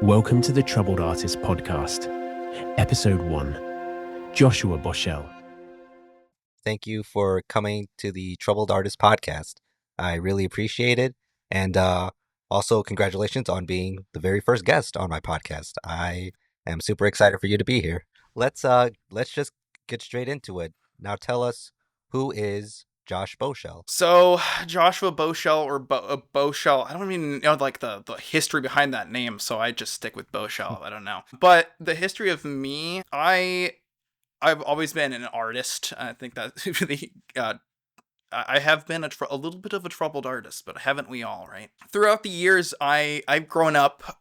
Welcome to the Troubled Artist Podcast, Episode 1, Joshua Boshell. Thank you for coming to the Troubled Artist Podcast. I really appreciate it. And also, congratulations on being the very first guest on my podcast. I am super excited for you to be here. Let's just get straight into it. Now tell us, who is Josh Boshell? So, Joshua Boshell or Boshell, I don't even know like the history behind that name, so I just stick with Boshell. I don't know. But the history of me, I've always been an artist. I think that really, I have been a little bit of a troubled artist, but haven't we all, right? Throughout the years, I've grown up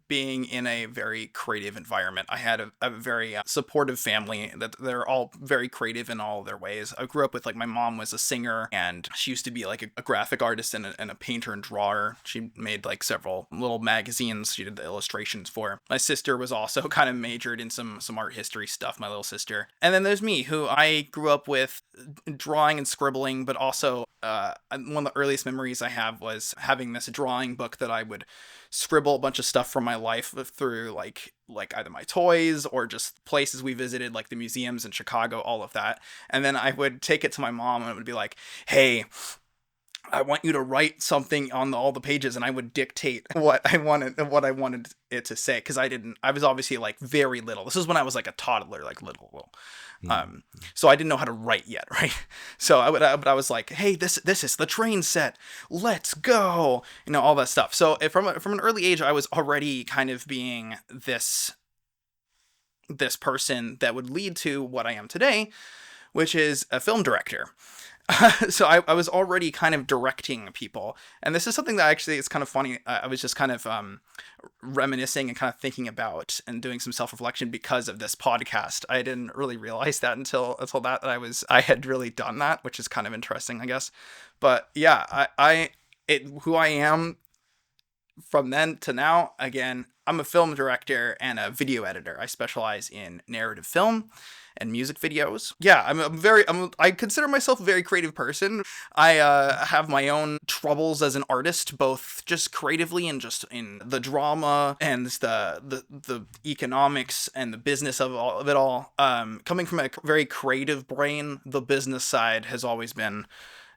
being in a very creative environment. I had a very supportive family that they're all very creative in all their ways. I grew up with like my mom was a singer and she used to be like a graphic artist and a painter and drawer. She made like several little magazines she did the illustrations for. My sister was also kind of majored in some art history stuff, my little sister. And then there's me, who I grew up with drawing and scribbling, but also one of the earliest memories I have was having this drawing book that I would scribble a bunch of stuff from my life through like either my toys or just places we visited, like the museums in Chicago, all of that. And then I would take it to my mom and it would be like, hey, I want you to write something on all the pages, and I would dictate what I wanted it to say, because I was obviously like very little. This is when I was like a toddler, like little. So I didn't know how to write yet, right? So I was like, hey, this is the train set. Let's go, all that stuff. So from an early age, I was already kind of being this person that would lead to what I am today, which is a film director. So I was already kind of directing people. And this is something that actually is kind of funny. I was just kind of reminiscing and kind of thinking about and doing some self-reflection because of this podcast. I didn't really realize that until that I had really done that, which is kind of interesting, I guess. But yeah, who I am from then to now, again, I'm a film director and a video editor. I specialize in narrative film and music videos. Yeah, I consider myself a very creative person. I have my own troubles as an artist, both just creatively and just in the drama and the economics and the business of it all. Coming from a very creative brain, the business side has always been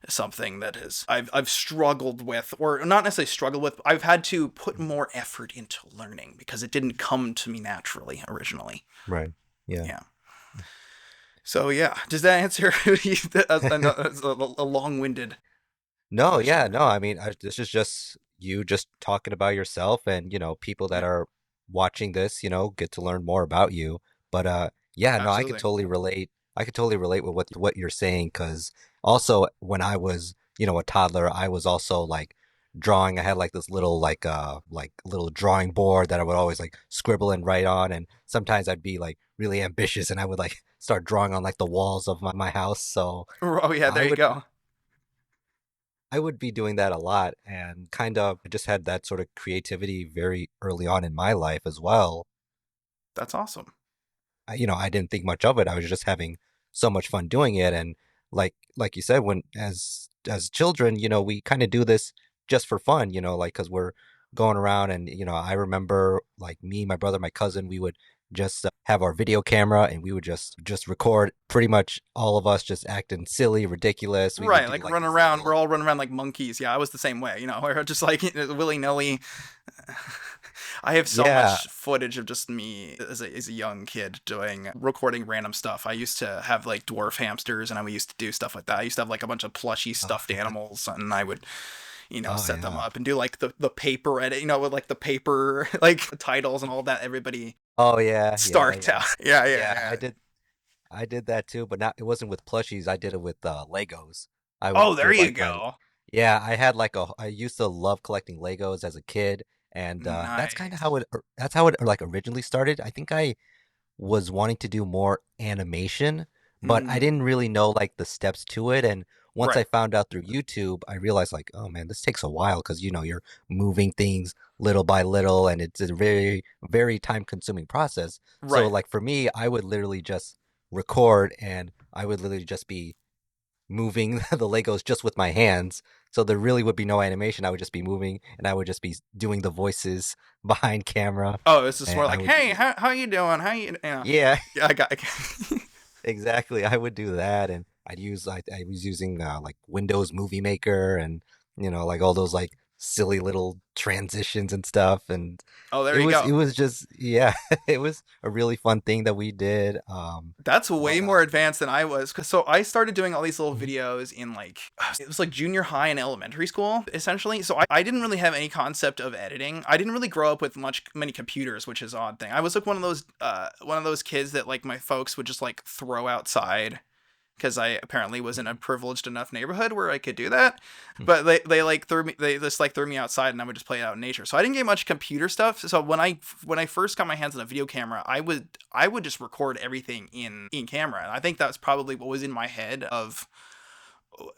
something that I've struggled with, or not necessarily struggled with. I've had to put more effort into learning because it didn't come to me naturally originally. Right. Yeah. Yeah. So yeah, does that answer a long-winded? No, question? yeah, no. I mean, this is just you just talking about yourself, and people that are watching this, get to learn more about you. But yeah, no, I could Absolutely. totally relate. I could totally relate with what you're saying, because also when I was, a toddler, I was also like drawing. I had like this little like little drawing board that I would always like scribble and write on, and sometimes I'd be like really ambitious and I would like start drawing on like the walls of my house. So Oh yeah, I there you would go. I would be doing that a lot, and kind of just had that sort of creativity very early on in my life as well. That's awesome. I didn't think much of it. I was just having so much fun doing it, and like you said, when as children, we kind of do this just for fun, like because we're going around, and I remember like me, my brother, my cousin, we would just have our video camera, and we would just record pretty much all of us just acting silly, ridiculous. We would Right, do like like run these around. We're little all running around like monkeys. Yeah, I was the same way. We're just like willy nilly. I have so yeah. much footage of just me as a young kid recording random stuff. I used to have like dwarf hamsters, and we used to do stuff like that. I used to have like a bunch of plushy Oh stuffed yeah. animals, and I would Oh set them yeah. up and do like the paper edit, with like the paper like titles and all that. Everybody Oh yeah, yeah, start yeah. out. Yeah, yeah, Yeah, yeah. I did that too, but not it wasn't with plushies. I did it with Legos. I would Oh, there get you like a go. yeah, I used to love collecting Legos as a kid, and that's kind of Nice. how it like originally started. I think I was wanting to do more animation, but I Mm, didn't really know like the steps to it. And once I right, found out through YouTube, I realized like, oh man, this takes a while because you're moving things little by little, and it's a very, very time consuming process. So right. like for me, I would literally just record, and I would literally just be moving the Legos just with my hands. So there really would be no animation. I would just be moving, and I would just be doing the voices behind camera, Oh, it's just and more I like, would hey, do how you doing? How you know? yeah, Yeah, I got. exactly. I would do that, and I was using like Windows Movie Maker, and like all those like silly little transitions and stuff, and Oh, there you go. it was just yeah, it was a really fun thing that we did. That's way But more advanced than I was. So I started doing all these little mhm, videos in like, it was like junior high and elementary school, essentially. So I didn't really have any concept of editing. I didn't really grow up with many computers, which is an odd thing. I was like one of those kids that like my folks would just like throw outside because I apparently was in a privileged enough neighborhood where I could do that. But they just like threw me outside and I would just play it out in nature. So I didn't get much computer stuff. So when I first got my hands on a video camera, I would just record everything in camera. And I think that's probably what was in my head of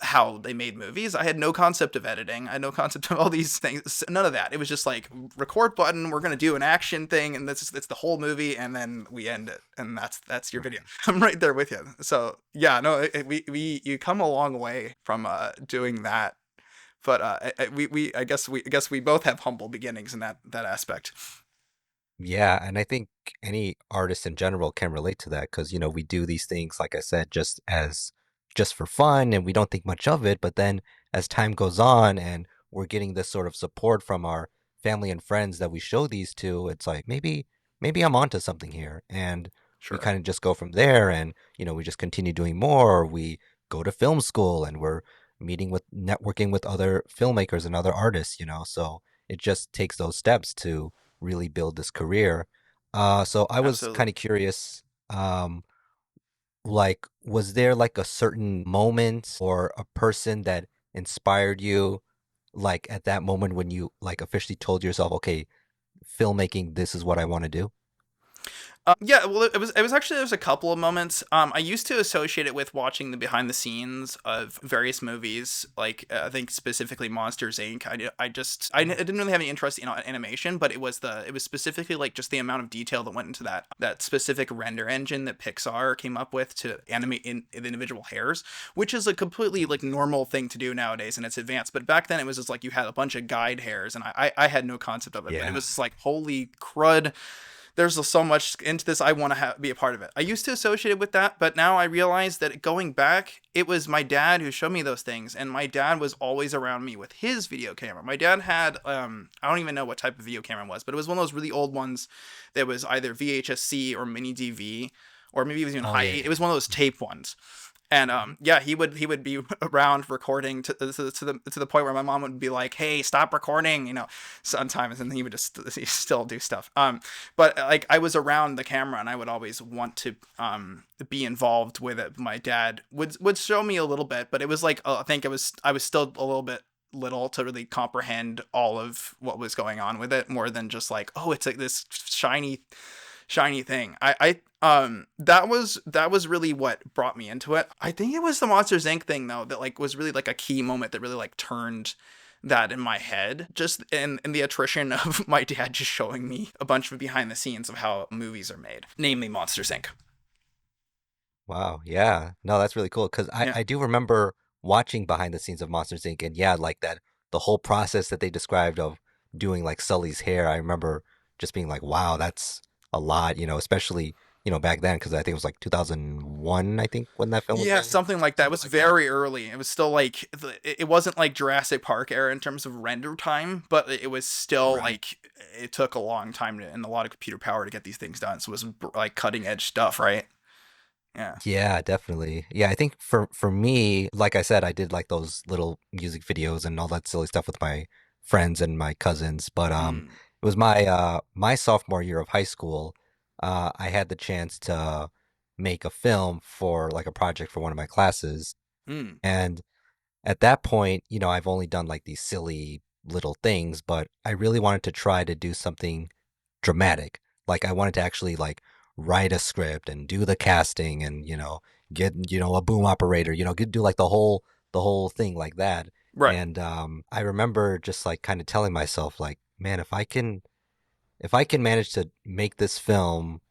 how they made movies. I had no concept of editing. I had no concept of all these things. None of that. It was just like record button. We're gonna do an action thing, and that's the whole movie, and then we end it, and that's your video. I'm right there with you. So yeah, no, we you come a long way from doing that. But I guess we both have humble beginnings in that aspect. yeah, and I think any artist in general can relate to that because we do these things, like I said, just for fun, and we don't think much of it. But then as time goes on, and we're getting this sort of support from our family and friends that we show these to, it's like maybe I'm onto something here, and we Sure, kind of just go from there, and we just continue doing more. Or we go to film school, and we're networking with other filmmakers and other artists. So it just takes those steps to really build this career. So I was absolutely. kind of curious, like, was there like a certain moment or a person that inspired you, like at that moment when you like officially told yourself, okay, filmmaking, this is what I want to do? Yeah, well, it was actually there was a couple of moments. I used to associate it with watching the behind the scenes of various movies, like I think specifically Monsters Inc. I didn't really have any interest in animation, but it was specifically like just the amount of detail that went into that specific render engine that Pixar came up with to animate in individual hairs, which is a completely like normal thing to do nowadays, and it's advanced. But back then it was just like you had a bunch of guide hairs, and I had no concept of it, but it Yeah. was just like holy crud, there's so much into this. I want to be a part of it. I used to associate it with that, but now I realize that going back, it was my dad who showed me those things, and my dad was always around me with his video camera. My dad had I don't even know what type of video camera it was, but it was one of those really old ones that was either VHS-C or mini DV, or maybe it was even Oh high yeah, eight. It yeah. was one of those tape ones. And yeah, he would be around recording to the point where my mom would be like, "Hey, stop recording," sometimes, and he still do stuff. But like I was around the camera, and I would always want to be involved with it. My dad would show me a little bit, but it was like I think I was still a little bit little to really comprehend all of what was going on with it, more than just like, oh, it's like this shiny thing. That was really what brought me into it. I think it was the Monsters Inc. thing though that like was really like a key moment that really like turned that in my head. Just in the attrition of my dad just showing me a bunch of behind the scenes of how movies are made, namely Monsters Inc. Wow, yeah. No, that's really cool because I Yeah. I do remember watching behind the scenes of Monsters Inc. and yeah, like that the whole process that they described of doing like Sully's hair. I remember just being like, wow, that's a lot, especially, back then because I think it was like 2001, I think, when that film was Yeah, made. something like that. It Something was like that. very early. It was still like it wasn't like Jurassic Park era in terms of render time, but it was still Right. like it took a long time and a lot of computer power to get these things done. So it was like cutting edge stuff, right? Yeah. Yeah, definitely. Yeah, I think for me, like I said, I did like those little music videos and all that silly stuff with my friends and my cousins. But Mm. it was my sophomore year of high school. I had the chance to make a film for like a project for one of my classes. Mm. And at that point, I've only done like these silly little things, but I really wanted to try to do something dramatic. Like I wanted to actually like write a script and do the casting and get a boom operator, do like the whole thing like that. Right. And I remember just like kind of telling myself like, man, if I can manage to make this film,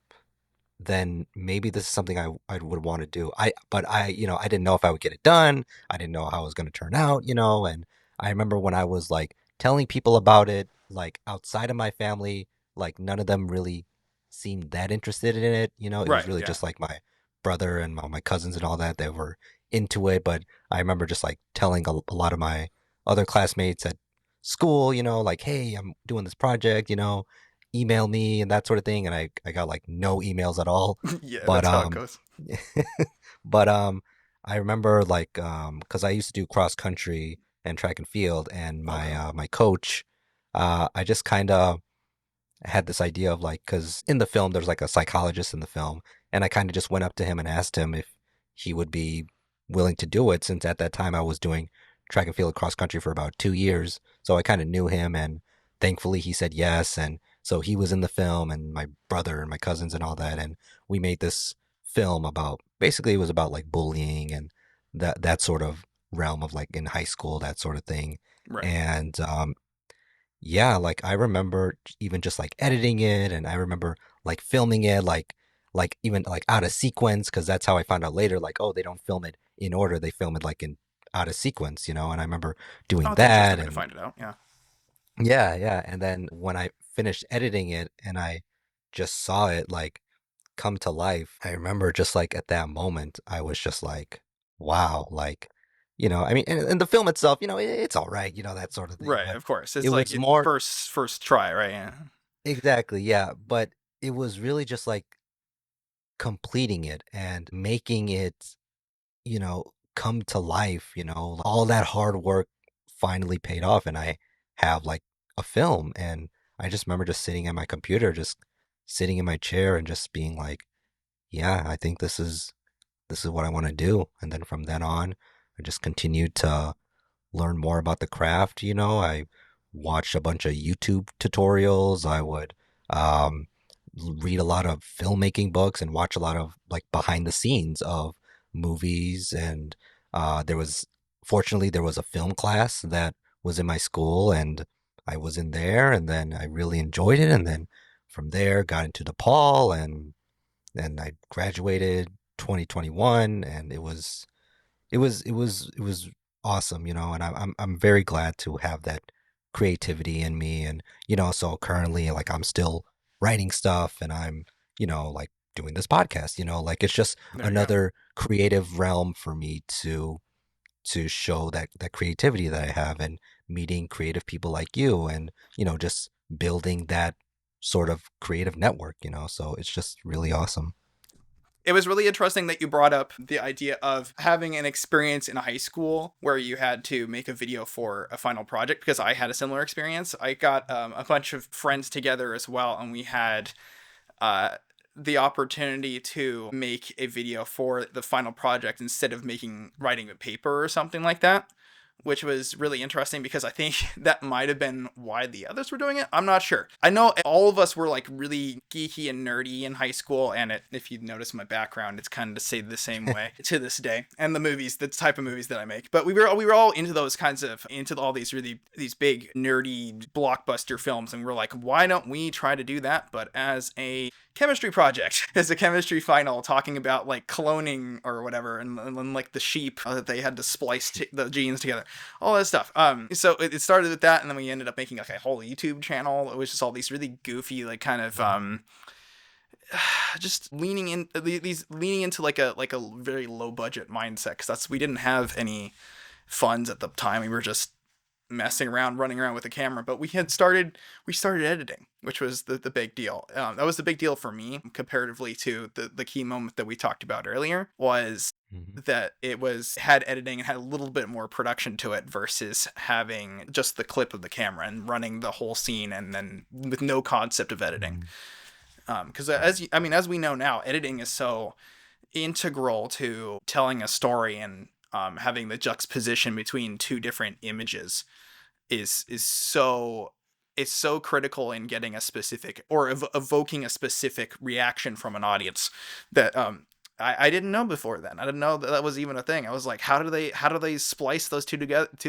then maybe this is something I would want to do. But I didn't know if I would get it done. I didn't know how it was going to turn out, and I remember when I was like telling people about it, like outside of my family, like none of them really seemed that interested in it. You know, it was Right. really Yeah. just like my brother and my cousins and all that that were into it. But I remember just like telling a lot of my other classmates at school, you know, like, hey, I'm doing this project, you know, email me and that sort of thing. And I got like no emails at all. Yeah, But that's how it goes. but I remember like because I used to do cross country and track and field, and Okay. my coach, I just kind of had this idea of like, because in the film there's like a psychologist in the film, and I kind of just went up to him and asked him if he would be willing to do it, since at that time I was doing track and field cross country for about 2 years, so I kind of knew him, and thankfully he said yes, and so he was in the film, and my brother and my cousins and all that, and we made this film about, basically it was about like bullying and that sort of realm of like in high school, that sort of thing. Right. And yeah, like I remember even just like editing it, and I remember like filming it like even like out of sequence, because that's how I found out later, like, oh, they don't film it in order, they film it like in out of sequence, you know, and I remember Oh, doing it's an interesting that. way to And find it out. Yeah. yeah, yeah, and then when I finished editing it and I just saw it like come to life, I remember just like at that moment, I was just like, wow, like, you know, I mean, and the film itself, you know, it's all right, you know, that sort of thing. Right. But Of course. it It's like was more, first try. Right. Yeah. exactly, yeah. But it was really just like completing it and making it, you know, come to life, you know, all that hard work finally paid off. And I have like a film. And I just remember just sitting at my computer, just sitting in my chair and just being like, yeah, I think this is what I want to do. And then from then on, I just continued to learn more about the craft. You know, I watched a bunch of YouTube tutorials. I would um, read a lot of filmmaking books and watch a lot of like behind the scenes of movies. And fortunately, there was a film class that was in my school, and I was in there, and then I really enjoyed it. And then from there, got into DePaul, and I graduated 2021, and it was awesome, you know, and I'm very glad to have that creativity in me. And you know, so currently like I'm still writing stuff, and I'm, you know, like doing this podcast, you know, like it's just There you go. another creative realm for me to show that creativity that I have, and meeting creative people like you, and you know, just building that sort of creative network, you know, so it's just really awesome. It was really interesting that you brought up the idea of having an experience in high school where you had to make a video for a final project, because I had a similar experience. I got a bunch of friends together as well, and we had uh, the opportunity to make a video for the final project instead of writing a paper or something like that, which was really interesting because I think that might have been why the others were doing it. I'm not sure. I know all of us were like really geeky and nerdy in high school, and if you notice my background, it's kind of to say the same way to this day. And the movies, the type of movies that I make, but we were all into those kinds of into all these big nerdy blockbuster films, and we're like, why don't we try to do that, but as a chemistry project, as a chemistry final, talking about like cloning or whatever, and like the sheep that they had to splice the genes together, all that stuff. So it started with that, and then we ended up making like a whole YouTube channel. It was just all these really goofy, like kind of just leaning into like a very low budget mindset, because we didn't have any funds at the time. We were just messing around, running around with a camera. But we started editing, which was the big deal. That was the big deal for me comparatively to the key moment that we talked about earlier, was Hmm. that had editing and had a little bit more production to it versus having just the clip of the camera and running the whole scene and then with no concept of editing. Hmm. Because Right. as we know now, editing is so integral to telling a story, and having the juxtaposition between two different images is so it's so critical in getting a specific, or evoking a specific reaction from an audience that I didn't know before then. I didn't know that was even a thing. I was like, how do they splice those two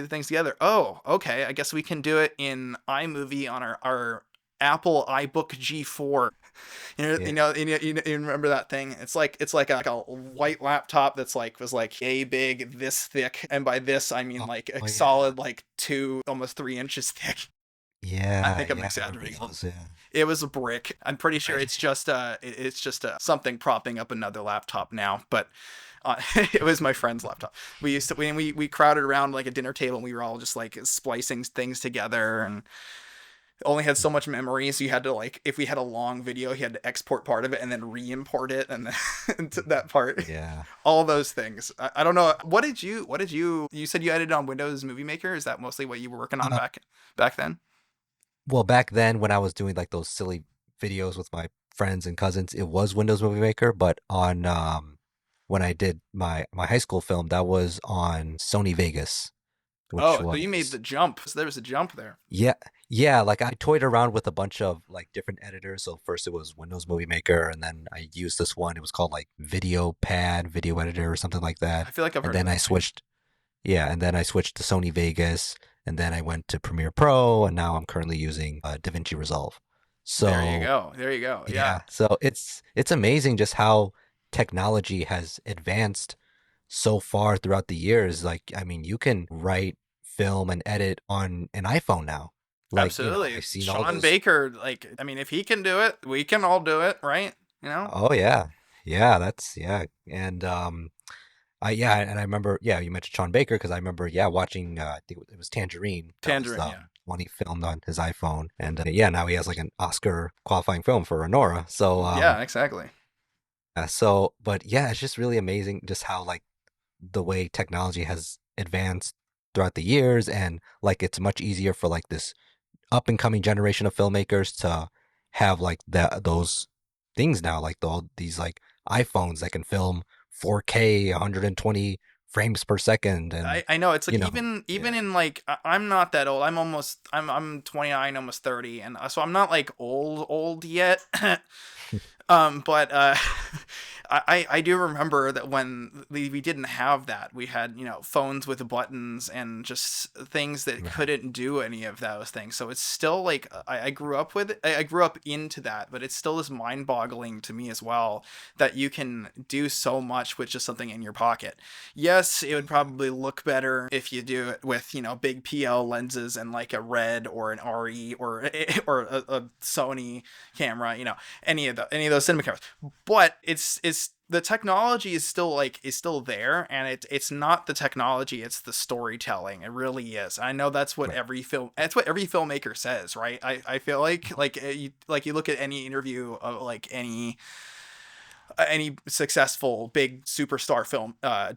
things together? Oh, okay. I guess we can do it in iMovie on our Apple iBook G4. Yeah. You remember that thing? It's like a white laptop that's like was like a big, this thick, and by this I mean Oh, like a oh yeah. solid like 2, almost 3 inches thick. I Yeah, think I'm yeah, I remember exaggerating. those. Yeah. It was a brick. I'm pretty sure Right. it's just something propping up another laptop now, but it was my friend's laptop. We crowded around like a dinner table and we were all just like splicing things together, and only had so much memory, so you had to like, if we had a long video, he had to export part of it and then re-import it and then into that part. Yeah. All those things. I don't know. You said you edited on Windows Movie Maker? Is that mostly what you were working on Uh, back then? well, back then when I was doing like those silly videos with my friends and cousins, it was Windows Movie Maker, but on when I did my high school film, that was on Sony Vegas, which Oh, so you made was the jump. So there was a jump there. yeah, yeah, like I toyed around with a bunch of like different editors. So first it was Windows Movie Maker, and then I used this one. It was called like Video Pad, Video Editor, or something like that. I feel like I've And heard of then I that name. switched, yeah, and then I switched to Sony Vegas, and then I went to Premiere Pro, and now I'm currently using DaVinci Resolve. There you So go. There you go. Yeah. yeah, so it's amazing just how technology has advanced so far throughout the years. Like, I mean, you can write, film, and edit on an iPhone now. Like, Absolutely. I've seen all Sean those. Baker, like, I mean, if he can do it, we can all do it, right? You know? Oh yeah, yeah, that's yeah, and yeah, and I remember, yeah, you mentioned Sean Baker because I remember, yeah, watching. I think it was Tangerine. That was Tangerine, yeah. one he filmed on his iPhone, and yeah, now he has like an Oscar qualifying film for Honora. So Yeah, exactly. but yeah, it's just really amazing just how like the way technology has advanced throughout the years, and like it's much easier for like this up and coming generation of filmmakers to have like those things now, like all these like iPhones that can film 4K 120 frames per second, and I know it's like, you know, even yeah, in like, I'm not that old. I'm 29, almost 30, and so I'm not like old yet. But I do remember that when we didn't have that, we had, phones with buttons and just things that right, couldn't do any of those things. So it's still like, I grew up with it. I grew up into that, but it still is mind boggling to me as well that you can do so much with just something in your pocket. Yes, it would probably look better if you do it with, big PL lenses and like a Red or an RE or a Sony camera, any of those cinema cameras. But it's the technology is still there, and it's not the technology, it's the storytelling. It really is. I know right, that's what every filmmaker says, right? I feel like you look at any interview of like any successful big superstar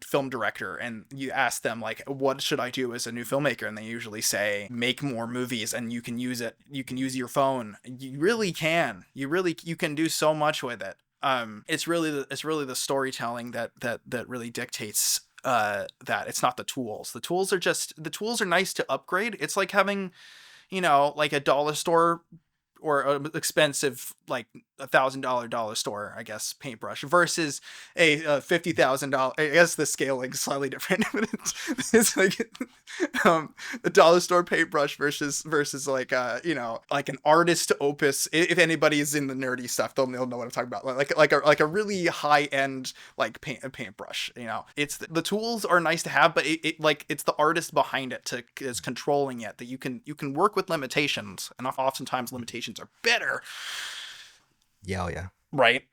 film director, and you ask them like, what should I do as a new filmmaker, and they usually say, make more movies, and you can use your phone. You really can, you can do so much with it. It's really the storytelling that really dictates that. It's not the tools. The tools are nice to upgrade. It's like having, like a dollar store or an expensive like $1,000 store, I guess, paintbrush versus a $50,000. I guess the scaling is slightly different, but it's like the dollar store paintbrush versus like like an artist opus. If anybody is in the nerdy stuff, they'll know what I'm talking about. Like a really high end like paintbrush. It's the tools are nice to have, but it's the artist behind it is controlling it, that you can work with limitations, and oftentimes limitations are better, yeah, oh, yeah, right?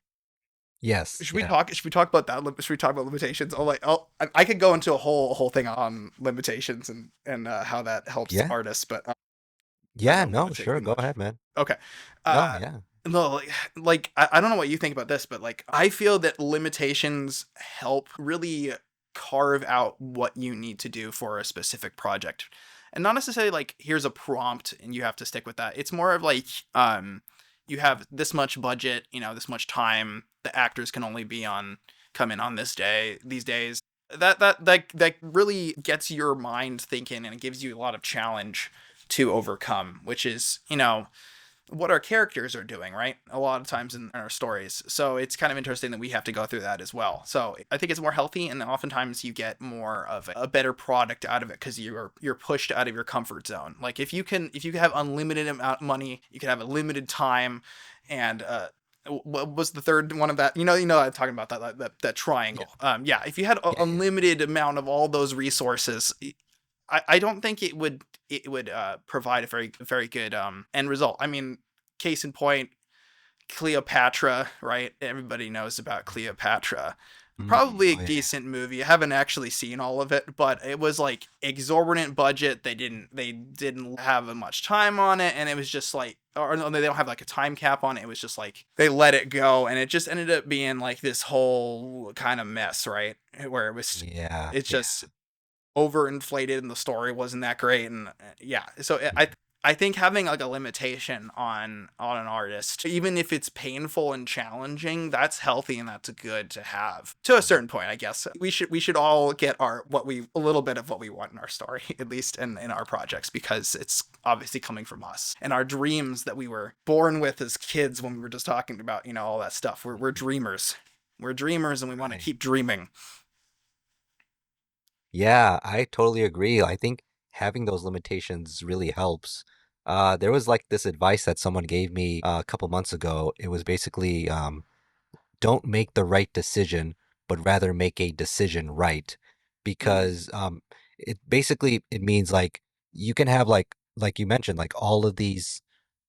yes, Should we yeah, talk? Should we talk about that? Should we talk about limitations? I could go into a whole thing on limitations and how that helps yeah, artists, but I yeah. don't want No, to take sure, too go much. ahead, man. Okay. No, Uh, yeah, no, like I don't know what you think about this, but like I feel that limitations help really carve out what you need to do for a specific project, and not necessarily like, here's a prompt and you have to stick with that. It's more of like, you have this much budget, this much time. The actors can only come in on this day, these days. That really gets your mind thinking, and it gives you a lot of challenge to overcome, which is, what our characters are doing, right? A lot of times in our stories. So it's kind of interesting that we have to go through that as well. So I think it's more healthy, and oftentimes you get more of a better product out of it because you're pushed out of your comfort zone. Like if you have unlimited amount of money, you can have a limited time, and what was the third one of that? I'm talking about that triangle. Yeah, if you had Yeah, yeah. unlimited amount of all those resources, I don't think it would provide a very good end result. I mean, case in point, Cleopatra, right? Everybody knows about Cleopatra. Probably a Oh yeah. decent movie. I haven't actually seen all of it, but it was like exorbitant budget. They didn't have much time on it, and it was just like, or no, they don't have like a time cap on it. It was just like they let it go, and it just ended up being like this whole kind of mess, right? Where Yeah, it's yeah. just overinflated and the story wasn't that great, and yeah, so I think having like a limitation on an artist, even if it's painful and challenging, that's healthy and that's good to have to a certain point. I guess we should all get a little bit of what we want in our story, at least in our projects, because it's obviously coming from us and our dreams that we were born with as kids. When we were just talking about all that stuff, we're dreamers. We're dreamers, and we want to Right. keep dreaming. Yeah, I totally agree. I think having those limitations really helps. There was like this advice that someone gave me a couple months ago. It was basically don't make the right decision, but rather make a decision right. Mm. Because it basically it means like you can have like you mentioned, like all of these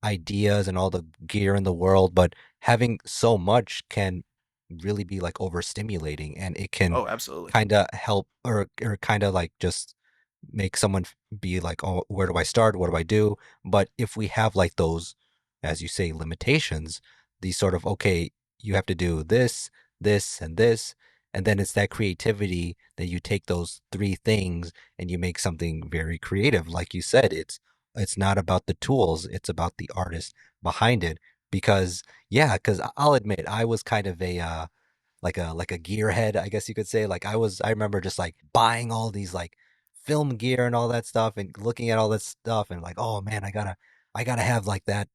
ideas and all the gear in the world, but having so much can really be like overstimulating, and it can Oh, absolutely. kind of help or kind of like just make someone be like, oh, where do I start? What do I do? But if we have like those, as you say, limitations, these sort of, okay, you have to do this, this, and this. And then it's that creativity that you take those three things and you make something very creative. Like you said, it's not about the tools, it's about the artist behind it. Because yeah, because I'll admit I was kind of a like a gearhead, I guess you could say. I remember just like buying all these like film gear and all that stuff and looking at all that stuff and like, oh man, I gotta have like that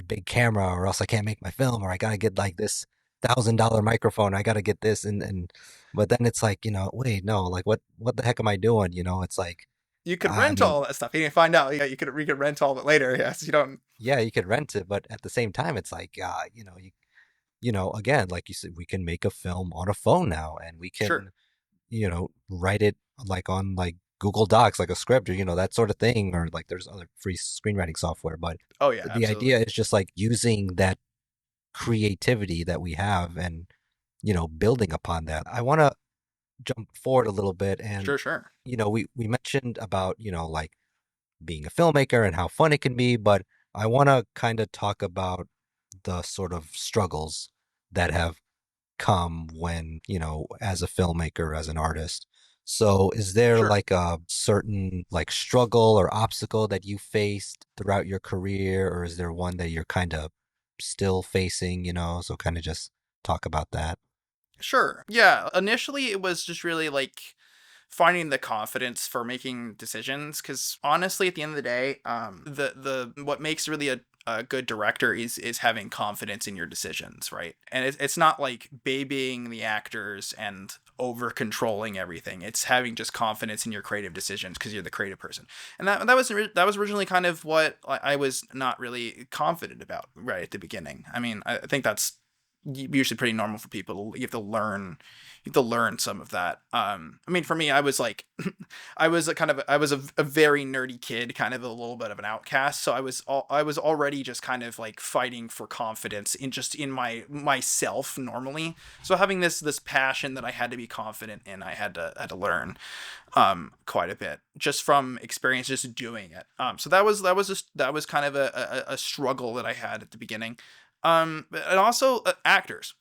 big camera or else I can't make my film, or I gotta get like this $1,000 microphone. I gotta get this and but then it's like, wait, no, like what the heck am I doing? It's like You could I rent mean, all that stuff. You can find out. Yeah, you could rent all of it later. Yes, you don't. yeah, you could rent it, but at the same time, it's like, again, like you said, we can make a film on a phone now, and we Sure. can, write it like on like Google Docs, like a script, or that sort of thing, or like there's other free screenwriting software. But Oh yeah, the absolutely. idea is just like using that creativity that we have and building upon that. I want to jump forward a little bit, and Sure, sure. we mentioned about like being a filmmaker and how fun it can be, but I want to kind of talk about the sort of struggles that have come when, as a filmmaker, as an artist. So is there Sure. like a certain like struggle or obstacle that you faced throughout your career, or is there one that you're kind of still facing, so kind of just talk about that. Sure. Yeah. Initially, it was just really like finding the confidence for making decisions. Because honestly, at the end of the day, the what makes really a good director is having confidence in your decisions, right? And it's not like babying the actors and over controlling everything. It's having just confidence in your creative decisions because you're the creative person. And that was originally kind of what I was not really confident about right at the beginning. I mean, I think that's usually pretty normal for people. You have to learn some of that. I mean, for me, I was like I was a very nerdy kid, kind of a little bit of an outcast. So I was already just kind of like fighting for confidence in myself normally. So having this passion that I had to be confident in, I had to learn quite a bit just from experience, just doing it. So that was kind of a struggle that I had at the beginning. And also actors.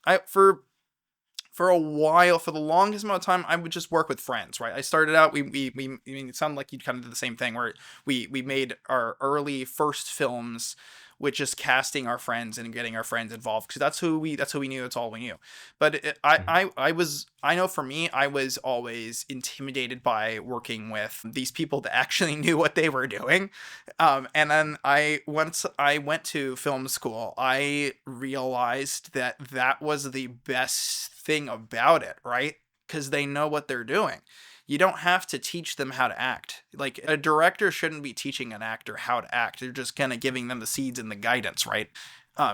For a while, for the longest amount of time, I would just work with friends, right? I started out, we I mean, it sounded like you kind of did the same thing where we made our early first films with just casting our friends and getting our friends involved, because that's who we knew. That's all we knew. But I know for me, I was always intimidated by working with these people that actually knew what they were doing. And then once I went to film school, I realized that was the best thing about it, right? Because they know what they're doing. You don't have to teach them how to act. Like, a director shouldn't be teaching an actor how to act. You're just kind of giving them the seeds and the guidance, right?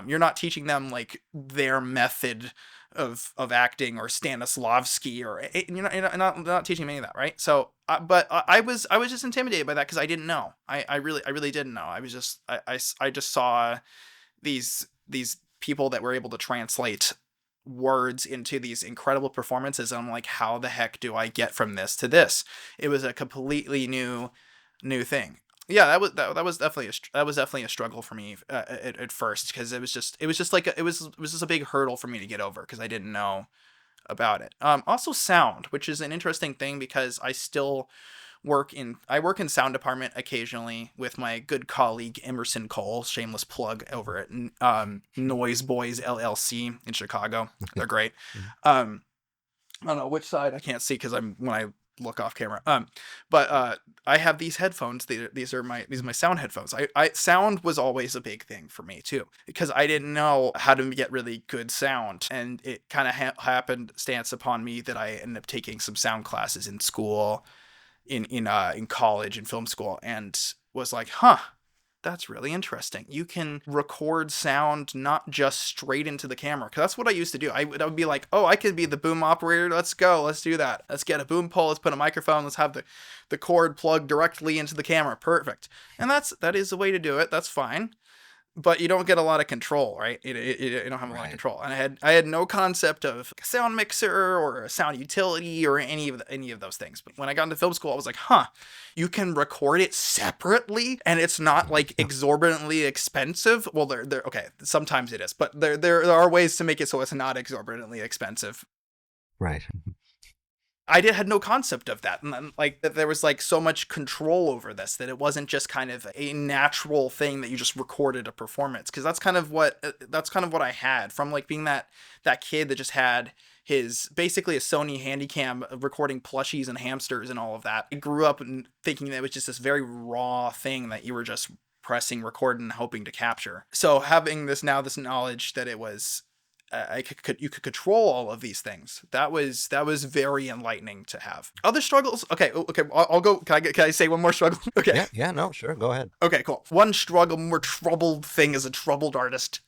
You're not teaching them like their method of acting, or Stanislavski, or you're not teaching me any of that, right? So, but I was just intimidated by that because I didn't know. I really didn't know. I was just I just saw these people that were able to translate words into these incredible performances. And I'm like, how the heck do I get from this to this? It was a completely new thing. Yeah, that was definitely a struggle for me at first, because it was just a big hurdle for me to get over because I didn't know about it. Also sound, which is an interesting thing because I work in sound department occasionally with my good colleague Emerson Cole, shameless plug, over at Noise Boys LLC in Chicago. They're great. I don't know which side I can't see because when I look off camera. But I have these headphones. These are my sound headphones. Sound was always a big thing for me too, because I didn't know how to get really good sound, and it kind of happened stance upon me that I ended up taking some sound classes in school, in college, in film school, and was like, that's really interesting. You can record sound not just straight into the camera. Because that's what I used to do. I would be like, oh, I could be the boom operator. Let's go. Let's do that. Let's get a boom pole. Let's put a microphone. Let's have the cord plugged directly into the camera. Perfect. And that is the way to do it. That's fine. But you don't get a lot of control, right? You don't have a lot of control. And I had no concept of a sound mixer or a sound utility or any of those things. But when I got into film school, I was like, you can record it separately and it's not like exorbitantly expensive. Well, they're okay. Sometimes it is, but there are ways to make it so it's not exorbitantly expensive. Right. I had no concept of that. And like, that there was like so much control over this, that it wasn't just kind of a natural thing that you just recorded a performance. Cause that's kind of what I had from like being that kid that just had basically a Sony Handycam recording plushies and hamsters and all of that. I grew up thinking that it was just this very raw thing that you were just pressing record and hoping to capture. So having this knowledge that it was, you could control all of these things. That was very enlightening to have. Other struggles. Okay. I'll go. Can I say one more struggle? Okay. Yeah. No. Sure. Go ahead. Okay. Cool. One struggle, more troubled thing as a troubled artist.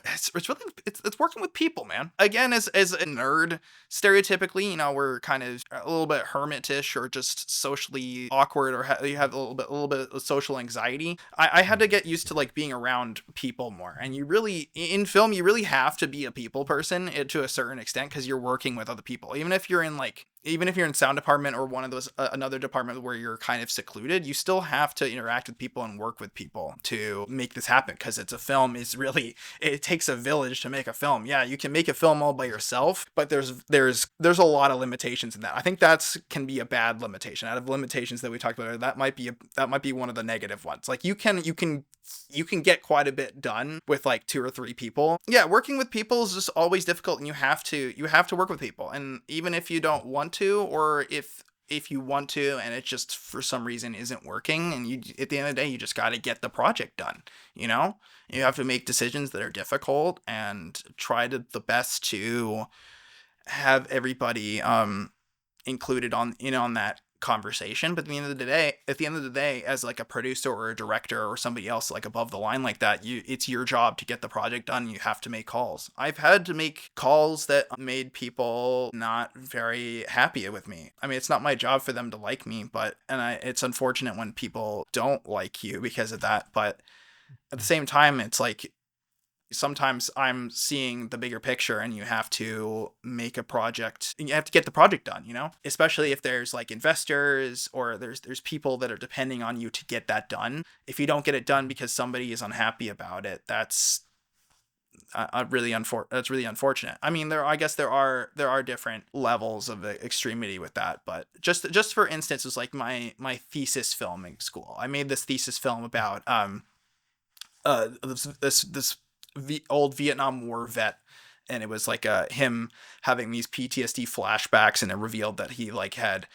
It's working with people, man. Again, as a nerd, stereotypically, we're kind of a little bit hermitish or just socially awkward, or you have a little bit of social anxiety. I had to get used to like being around people more, and in film you really have to be a people person to a certain extent, because you're working with other people. Even if you're in sound department or one of those another department where you're kind of secluded, you still have to interact with people and work with people to make this happen, because it's a film. It takes a village to make a film. Yeah, you can make a film all by yourself, but there's a lot of limitations in that. I think can be a bad limitation. Out of limitations that we talked about, that might be one of the negative ones. Like, you can get quite a bit done with like 2 or 3 people. Yeah, working with people is just always difficult, and you have to work with people. And even if you don't want to, or if you want to and it just for some reason isn't working, and you, at the end of the day, you just got to get the project done. You have to make decisions that are difficult and try the best to have everybody included on that conversation. But at the end of the day, as like a producer or a director or somebody else like above the line like that, it's your job to get the project done. You have to make calls. I've had to make calls that made people not very happy with me. I mean, it's not my job for them to like me, it's unfortunate when people don't like you because of that. But at the same time, it's like, sometimes I'm seeing the bigger picture, and you have to make a project, and you have to get the project done, especially if there's like investors or there's people that are depending on you to get that done. If you don't get it done because somebody is unhappy about it, that's really unfortunate. I mean, I guess there are different levels of extremity with that, but just for instance, it was like my thesis film in school. I made this thesis film about old Vietnam War vet, and it was like him having these PTSD flashbacks, and it revealed that he like had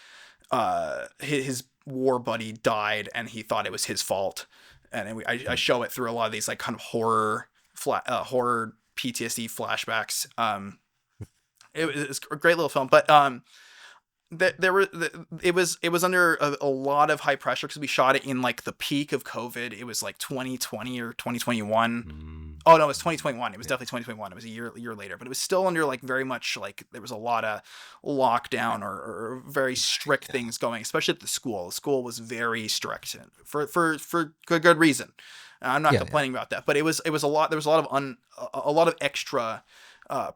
his war buddy died, and he thought it was his fault, and I show it through a lot of these like kind of horror PTSD flashbacks. It's a great little film, but it was under a lot of high pressure because we shot it in like the peak of COVID. It was like 2020 or 2021. Oh no, it was 2021. It was definitely 2021. It was a year later, but it was still under like very much like there was a lot of lockdown or very strict things going, especially at the school. The school was very strict for good reason. I'm not complaining about that, but it was a lot. There was a lot of extra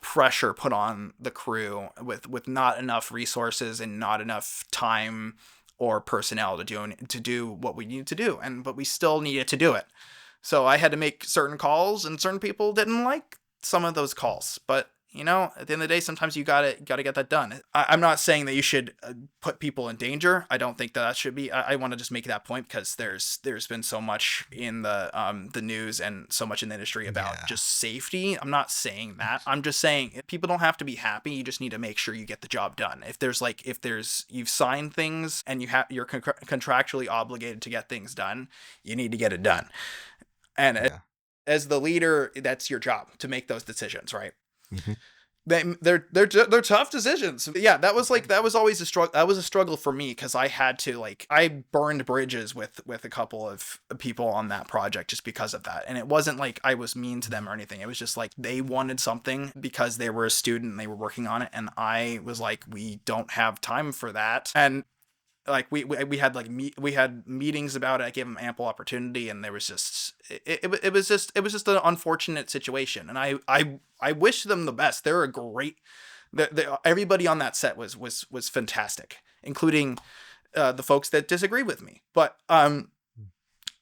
pressure put on the crew with not enough resources and not enough time or personnel to do what we needed to do, but we still needed to do it. So I had to make certain calls, and certain people didn't like some of those calls. But at the end of the day, sometimes you gotta get that done. I'm not saying that you should put people in danger. I don't think that should be. I want to just make that point because there's been so much in the news and so much in the industry about just safety. I'm not saying that. I'm just saying if people don't have to be happy. You just need to make sure you get the job done. If you've signed things and you're contractually obligated to get things done, you need to get it done. And as the leader, that's your job to make those decisions, right? Mm-hmm. They're tough decisions. Yeah, that was always a struggle. That was a struggle for me because I had to I burned bridges with a couple of people on that project just because of that. And it wasn't like I was mean to them or anything. It was just like they wanted something because they were a student and they were working on it, and I was like, we don't have time for that. And like we had we had meetings about it. I gave them ample opportunity, and there was just it was just an unfortunate situation. And I wish them the best. They're a great. Everybody on that set was fantastic, including the folks that disagree with me. But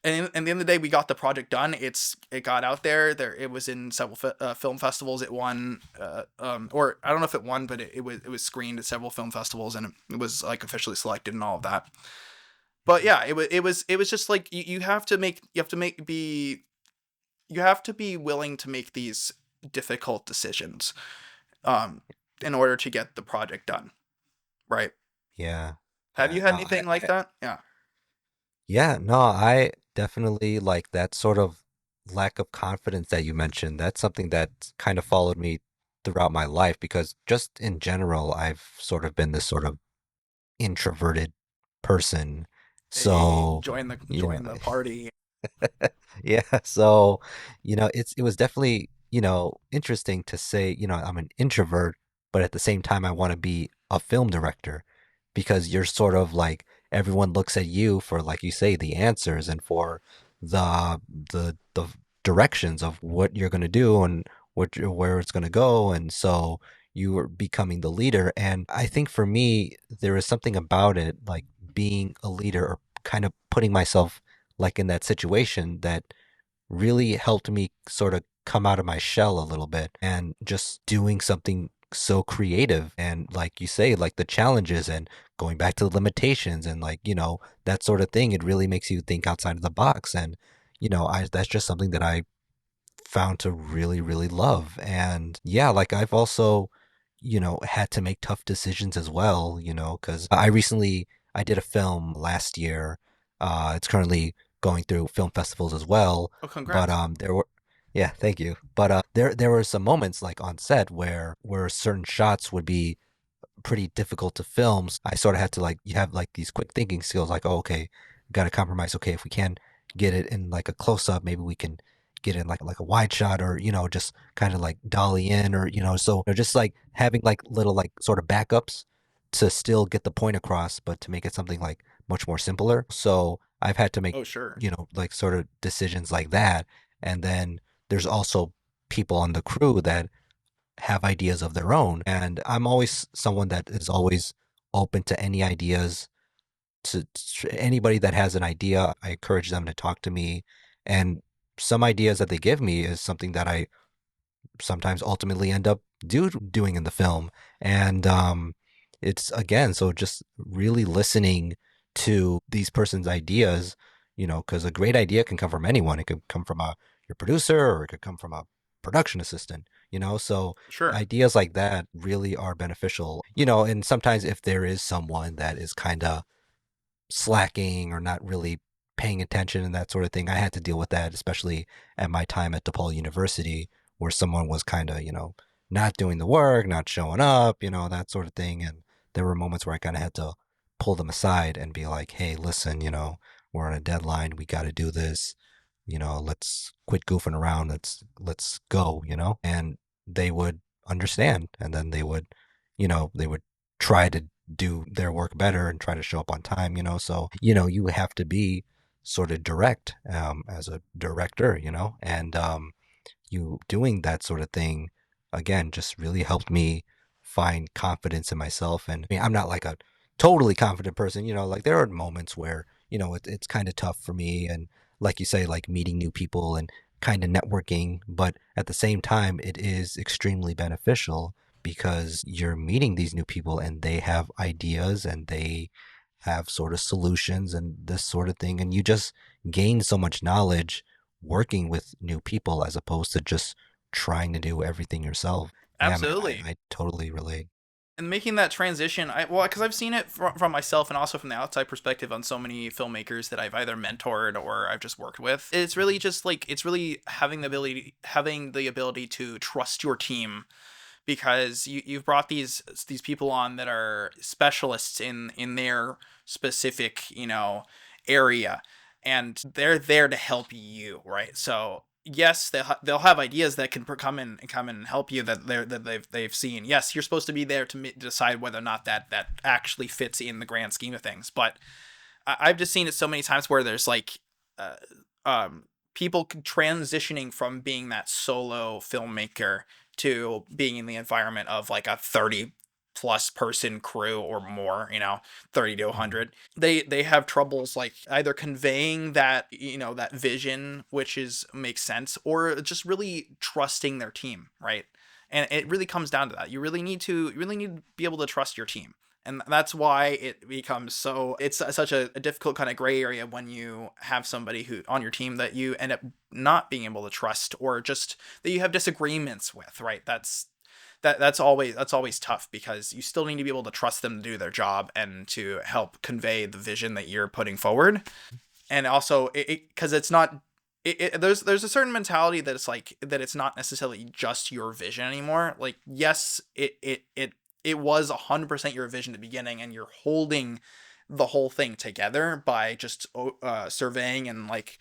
and at the end of the day, we got the project done. It got out there. It was in several film festivals. It won, or I don't know if it won, but it was screened at several film festivals, and it was like officially selected and all of that. But yeah, it was just like you have to be willing to make these difficult decisions, in order to get the project done, right? Yeah. Have you had anything like that? Yeah. Yeah, no, I definitely like that sort of lack of confidence that you mentioned. That's something that kind of followed me throughout my life because just in general, I've sort of been this sort of introverted person. So, join the party. yeah, so, it was definitely, interesting to say, I'm an introvert, but at the same time, I want to be a film director because you're sort of like everyone looks at you for, like you say, the answers and for the directions of what you're going to do and where it's going to go. And so you are becoming the leader. And I think for me, there is something about it, like being a leader or kind of putting myself like in that situation that really helped me sort of come out of my shell a little bit and just doing something so creative and like you say, like the challenges and going back to the limitations and like, that sort of thing. It really makes you think outside of the box. And, that's just something that I found to really, really love. And yeah, like I've also, had to make tough decisions as well, because I did a film last year. It's currently going through film festivals as well. Oh, congrats. But yeah, thank you. But there were some moments like on set where certain shots would be pretty difficult to film. I sort of had to like you have like these quick thinking skills, like, oh, okay, got to compromise. Okay, if we can get it in like a close up, maybe we can get in like a wide shot or just kind of like dolly in or so just like having like little like sort of backups to still get the point across, but to make it something like much more simpler. So I've had to make sure. like sort of decisions like that. And then there's also people on the crew that have ideas of their own. And I'm always someone that is always open to any ideas. To anybody that has an idea, I encourage them to talk to me. And some ideas that they give me is something that I sometimes ultimately end up doing in the film. And it's again, so just really listening to these person's ideas, because a great idea can come from anyone. It could come from a your producer, or it could come from a production assistant, you know? So Sure. ideas like that really are beneficial, and sometimes if there is someone that is kind of slacking or not really paying attention and that sort of thing. I had to deal with that, especially at my time at DePaul University, where someone was kind of, not doing the work, not showing up, that sort of thing. And there were moments where I kind of had to pull them aside and be like, hey, listen, we're on a deadline. We got to do this. Let's quit goofing around. Let's go, and they would understand. And then they would try to do their work better and try to show up on time, so you have to be sort of direct as a director, and you doing that sort of thing again just really helped me find confidence in myself. And I mean, I'm not like a totally confident person, like there are moments where it's kind of tough for me, and like you say, like meeting new people and kind of networking, but at the same time it is extremely beneficial because you're meeting these new people and they have ideas and they have sort of solutions and this sort of thing. And you just gain so much knowledge working with new people as opposed to just trying to do everything yourself. Yeah, man, Absolutely. I totally relate. And making that transition, well, because I've seen it from myself and also from the outside perspective on so many filmmakers that I've either mentored or I've just worked with. It's really just like it's really having the ability to trust your team, because you've brought these people on that are specialists in their specific area, and they're there to help you, right? So yes, they'll have ideas that can come in and help you that they've seen. Yes, you're supposed to be there to decide whether or not that actually fits in the grand scheme of things. But I've just seen it so many times where there's like uh, people transitioning from being that solo filmmaker to being in the environment of like a 30 plus person crew or more, 30 to 100. They have troubles like either conveying that, that vision, which is makes sense, or just really trusting their team, right? And it really comes down to that. You really need to be able to trust your team. And that's why it becomes it's such a difficult kind of gray area when you have somebody who on your team that you end up not being able to trust, or just that you have disagreements with, right? That's always tough, because you still need to be able to trust them to do their job and to help convey the vision that you're putting forward. And also because it's not there's a certain mentality that it's like that it's not necessarily just your vision anymore. Like, yes, it was 100% your vision at the beginning, and you're holding the whole thing together by just surveying and like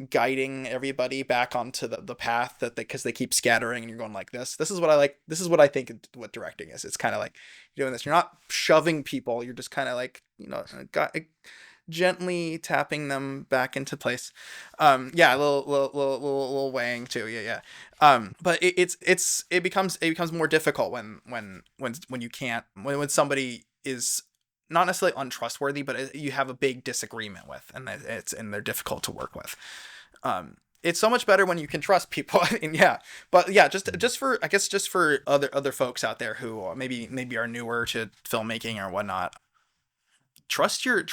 guiding everybody back onto the path because they keep scattering, and you're going like this is what I like, this is what I think what directing is. It's kind of like you're doing this, you're not shoving people, you're just kind of like gently tapping them back into place. Yeah, a little weighing too. Yeah. But it becomes more difficult when you can't, when somebody is not necessarily untrustworthy, but you have a big disagreement with, and they're difficult to work with. It's so much better when you can trust people. And yeah, but yeah, just for other folks out there who maybe are newer to filmmaking or whatnot, trust your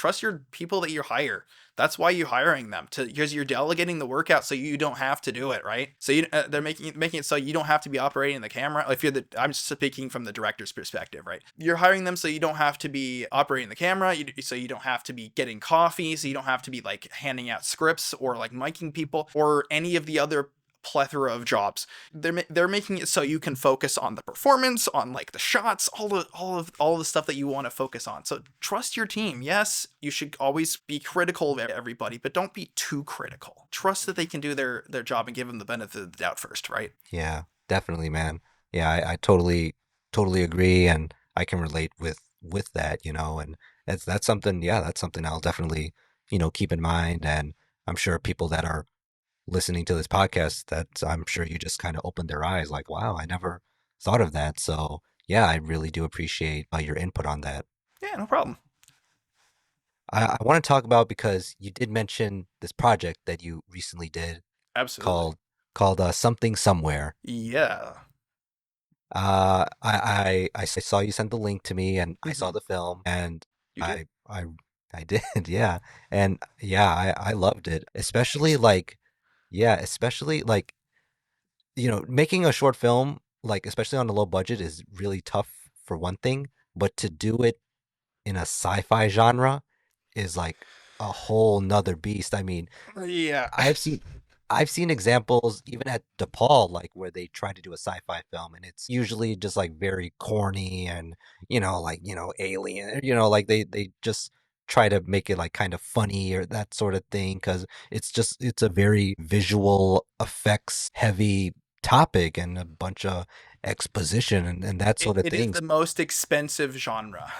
people that you hire. That's why you're hiring them, because you're delegating the work out so you don't have to do it, right? So they're making it so you don't have to be operating the camera. If I'm speaking from the director's perspective, right? You're hiring them so you don't have to be operating the camera, so you don't have to be getting coffee, so you don't have to be like handing out scripts or like miking people or any of the other plethora of jobs. They're making it so you can focus on the performance, on like the shots, all the stuff that you want to focus on. So trust your team. Yes, you should always be critical of everybody, but don't be too critical. Trust that they can do their job and give them the benefit of the doubt first, right? Yeah, definitely, man. Yeah, I totally agree, and I can relate with that, and that's something. Yeah, that's something I'll definitely keep in mind, and I'm sure people that are listening to this podcast, that I'm sure you just kind of opened their eyes, like, wow, I never thought of that. So yeah, I really do appreciate your input on that. Yeah, no problem. I want to talk about, because you did mention this project that you recently did Absolutely. called Something Somewhere. Yeah. I saw you sent the link to me, and I saw Mhm. the film, and You did. I did, yeah, and yeah, I loved it, especially like Yeah, especially like, making a short film, like especially on a low budget, is really tough for one thing, but to do it in a sci-fi genre is like a whole nother beast. I mean, Yeah. I've seen I've seen examples even at DePaul, like where they try to do a sci-fi film and it's usually just like very corny and like alien, like they just try to make it like kind of funny or that sort of thing because it's a very visual effects heavy topic and a bunch of exposition and that sort of It is thing. the most expensive genre.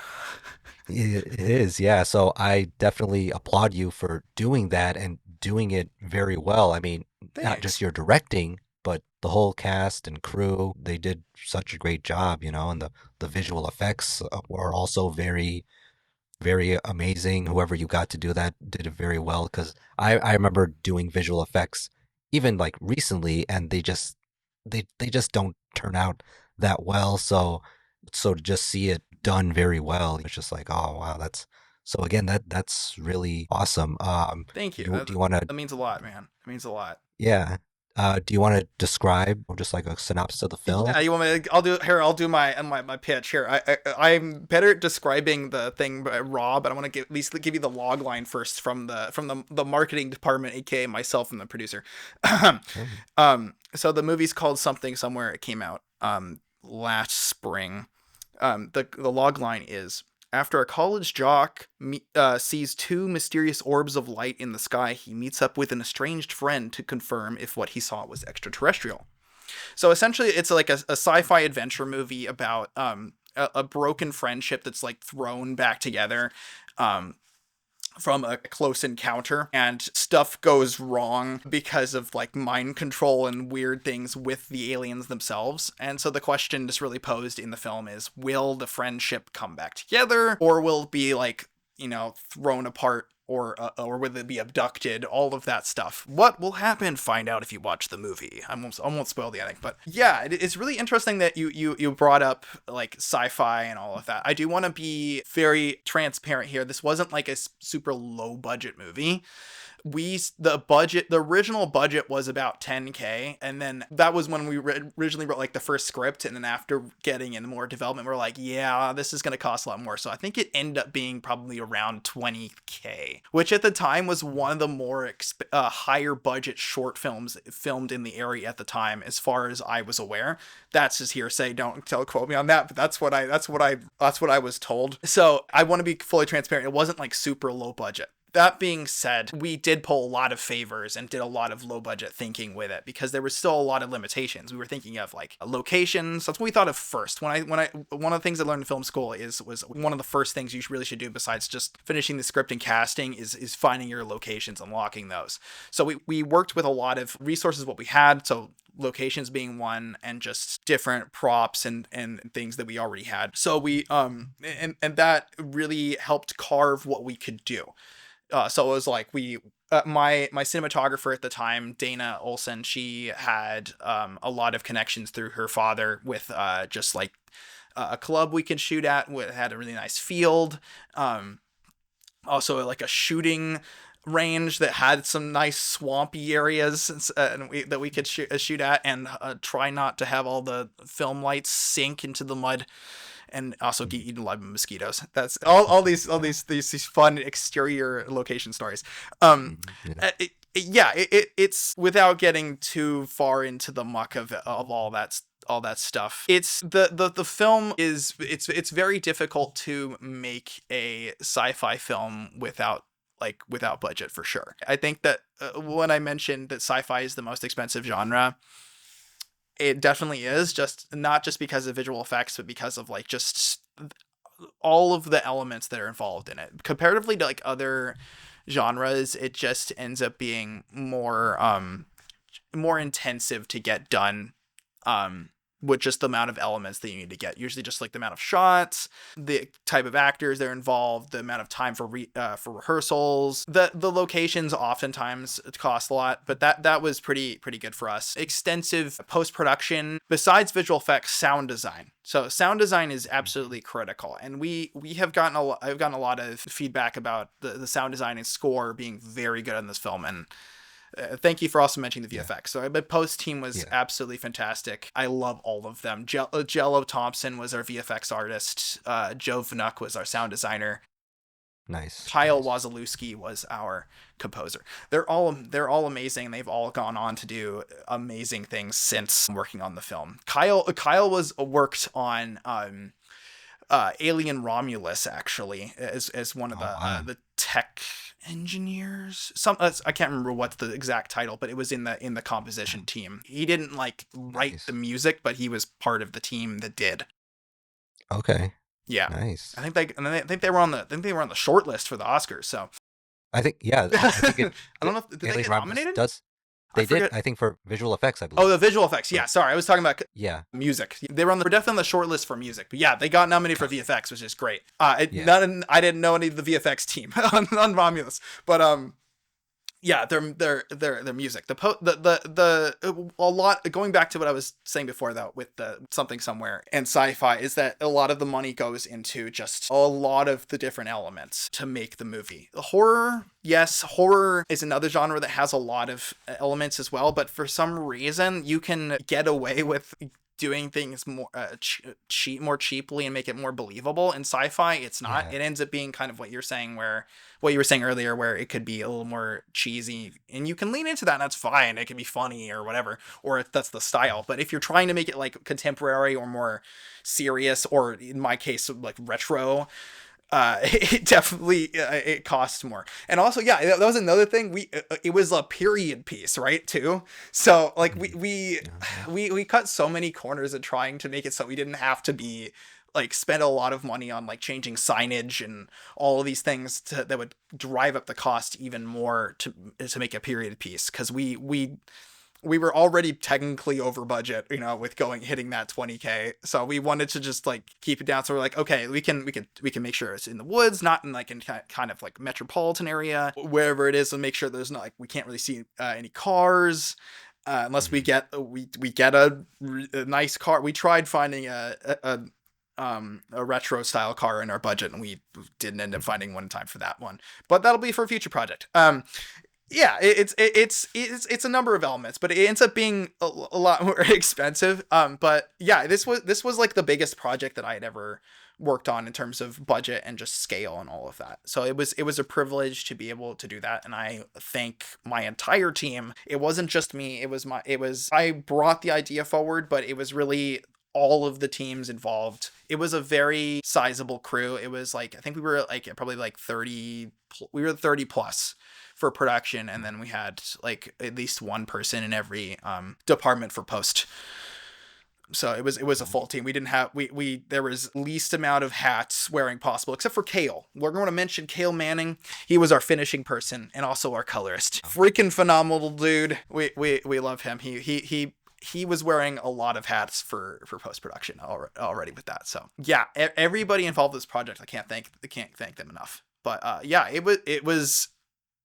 It is, yeah. So I definitely applaud you for doing that and doing it very well. I mean, not just Thanks. your directing, but the whole cast and crew, they did such a great job, and the visual effects were also very, very amazing. Whoever you got to do that did it very well because I remember doing visual effects even like recently and they just don't turn out that well. So to just see it done very well, it's just like, oh wow, that's so again that's really awesome. Thank you. Do you want to That means a lot, man. It means a lot. yeah do you want to describe or just like a synopsis of the film? Yeah, you want me to, I'll do here. I'll do my pitch here. I'm better at describing the thing raw, but I want to at least give you the log line first from the marketing department, aka myself and the producer. Mm, So the movie's called Something Somewhere. It came out last spring. The log line is: after a college jock sees two mysterious orbs of light in the sky, he meets up with an estranged friend to confirm if what he saw was extraterrestrial. So essentially, it's like a sci-fi adventure movie about a broken friendship that's like thrown back together. From a close encounter, and stuff goes wrong because of like mind control and weird things with the aliens themselves. And so the question just really posed in the film is, will the friendship come back together, or will it be like, thrown apart, or will it be abducted? All of that stuff. What will happen? Find out if you watch the movie. I won't spoil the ending, but yeah, it's really interesting that you brought up like sci-fi and all of that. I do want to be very transparent here. This wasn't like a super low budget movie. The original budget was about 10K, and then that was when we originally wrote like the first script, and then after getting in more development, we're like, yeah, this is going to cost a lot more. So I think it ended up being probably around 20K, which at the time was one of the more higher budget short films filmed in the area at the time, as far as I was aware. That's just hearsay. Don't quote me on that, but that's what I was told. So I want to be fully transparent. It wasn't like super low budget. That being said, we did pull a lot of favors and did a lot of low budget thinking with it because there was still a lot of limitations. We were thinking of like locations. That's what we thought of first. One of the things I learned in film school was one of the first things you really should do besides just finishing the script and casting is finding your locations, unlocking those. So we worked with a lot of resources, what we had. So locations being one, and just different props and things that we already had. So we and that really helped carve what we could do. So it was like my cinematographer at the time, Dana Olson, she had a lot of connections through her father with just like a club we could shoot at. It had a really nice field. Also like a shooting range that had some nice swampy areas that we could shoot at, and try not to have all the film lights sink into the mud, and also get eaten alive by mosquitoes. That's all these fun exterior location stories. yeah. It's without getting too far into the muck of all that stuff. It's the film is it's very difficult to make a sci-fi film without budget, for sure. I think that when I mentioned that sci-fi is the most expensive genre, it definitely is, just not just because of visual effects, but because of like just all of the elements that are involved in it. Comparatively to like other genres, it just ends up being more intensive to get done. With just the amount of elements that you need to get, usually just like the amount of shots, the type of actors that are involved, the amount of time for rehearsals, the locations oftentimes cost a lot, but that was pretty good for us. Extensive post-production, besides visual effects, sound design. So sound design is absolutely critical, and I've gotten a lot of feedback about the sound design and score being very good on this film, and Thank you for also mentioning the VFX. So, but post team was Yeah. absolutely fantastic. I love all of them. Jello Thompson was our VFX artist. Joe Vnuk was our sound designer. Nice. Kyle Nice. Wazalewski was our composer. They're all amazing. They've all gone on to do amazing things since working on the film. Kyle was worked on Alien Romulus, actually, as one of the tech engineers. I can't remember what's the exact title, but it was in the composition team. He didn't like write the music, but he was part of the team that did. Okay. Yeah. Nice. I think they were on the short list for the Oscars. So I think I think I don't know if did they get nominated. They did, I think, for visual effects, I believe. Oh, the visual effects. Yeah, sorry. I was talking about music. They were definitely on the short list for music. But yeah, they got nominated for VFX, which is great. I didn't know any of the VFX team on Romulus. But yeah, their music. A lot, going back to what I was saying before though, with the Something Somewhere and sci-fi, is that a lot of the money goes into just a lot of the different elements to make the movie. Horror, yes, horror is another genre that has a lot of elements as well, but for some reason you can get away with doing things more more cheaply and make it more believable. In sci-fi, it's not. Yeah. It ends up being kind of what you're saying, what you were saying earlier, where it could be a little more cheesy, and you can lean into that, and that's fine. It can be funny or whatever, or if that's the style. But if you're trying to make it like contemporary or more serious, or in my case, like retro, it definitely it costs more. And also, yeah, that was another thing. It was a period piece, right, too. So like we cut so many corners in trying to make it so we didn't have to be like spend a lot of money on like changing signage and all of these things that would drive up the cost even more to make a period piece, because we were already technically over budget, with hitting that 20K. So we wanted to just like keep it down. So we're like, okay, we can make sure it's in the woods, not in like in kind of like metropolitan area, wherever it is, and make sure there's not like, we can't really see any cars. Unless we get a nice car. We tried finding a retro style car in our budget, and we didn't end up finding one in time for that one. But that'll be for a future project. Yeah, it's a number of elements, but it ends up being a lot more expensive. But yeah, this was like the biggest project that I had ever worked on in terms of budget and just scale and all of that. So it was a privilege to be able to do that, and I thank my entire team. It wasn't just me. I brought the idea forward, but it was really all of the teams involved. It was a very sizable crew. It was like, I think we were like probably like 30. We were 30 plus for production, and then we had like at least one person in every department for post. So it was a full team. We didn't have there was least amount of hats wearing possible, except for Kale. We're going to mention Kale Manning. He was our finishing person and also our colorist. Freaking phenomenal dude. We love him. He was wearing a lot of hats for post-production already with that. So yeah, everybody involved in this project, I can't thank them enough. But yeah,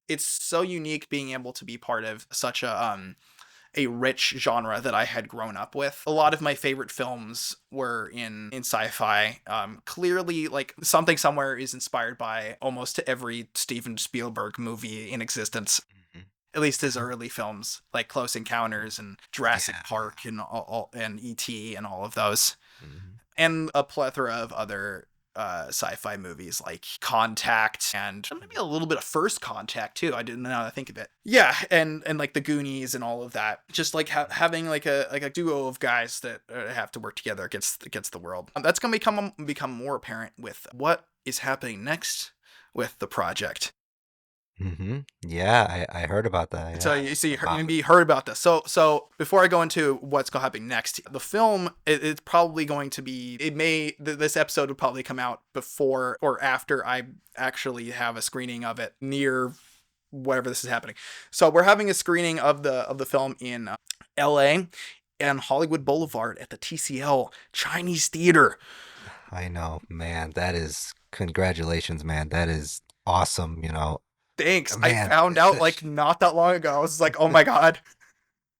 it's so unique being able to be part of such a rich genre that I had grown up with. A lot of my favorite films were in sci-fi. Clearly, like Something Somewhere is inspired by almost every Steven Spielberg movie in existence. Mm-hmm. At least his early films, like Close Encounters and Jurassic Park and all and E.T. and all of those. Mm-hmm. And a plethora of other sci-fi movies like Contact and maybe a little bit of First Contact too. I didn't know how to think of it. Yeah, and like the Goonies and all of that. Just like having like a duo of guys that have to work together against the world. That's gonna become more apparent with what is happening next with the project. Mm-hmm. Yeah, I heard about that. Yeah. So you heard about this. So before I go into what's going to happen next, the film it's probably going to be. This episode will probably come out before or after I actually have a screening of it near whatever this is happening. So we're having a screening of the film in L.A. and Hollywood Boulevard at the TCL Chinese Theater. I know, man. That is congratulations, man. That is awesome. Thanks. Man, I found out like not that long ago. I was like, oh my God.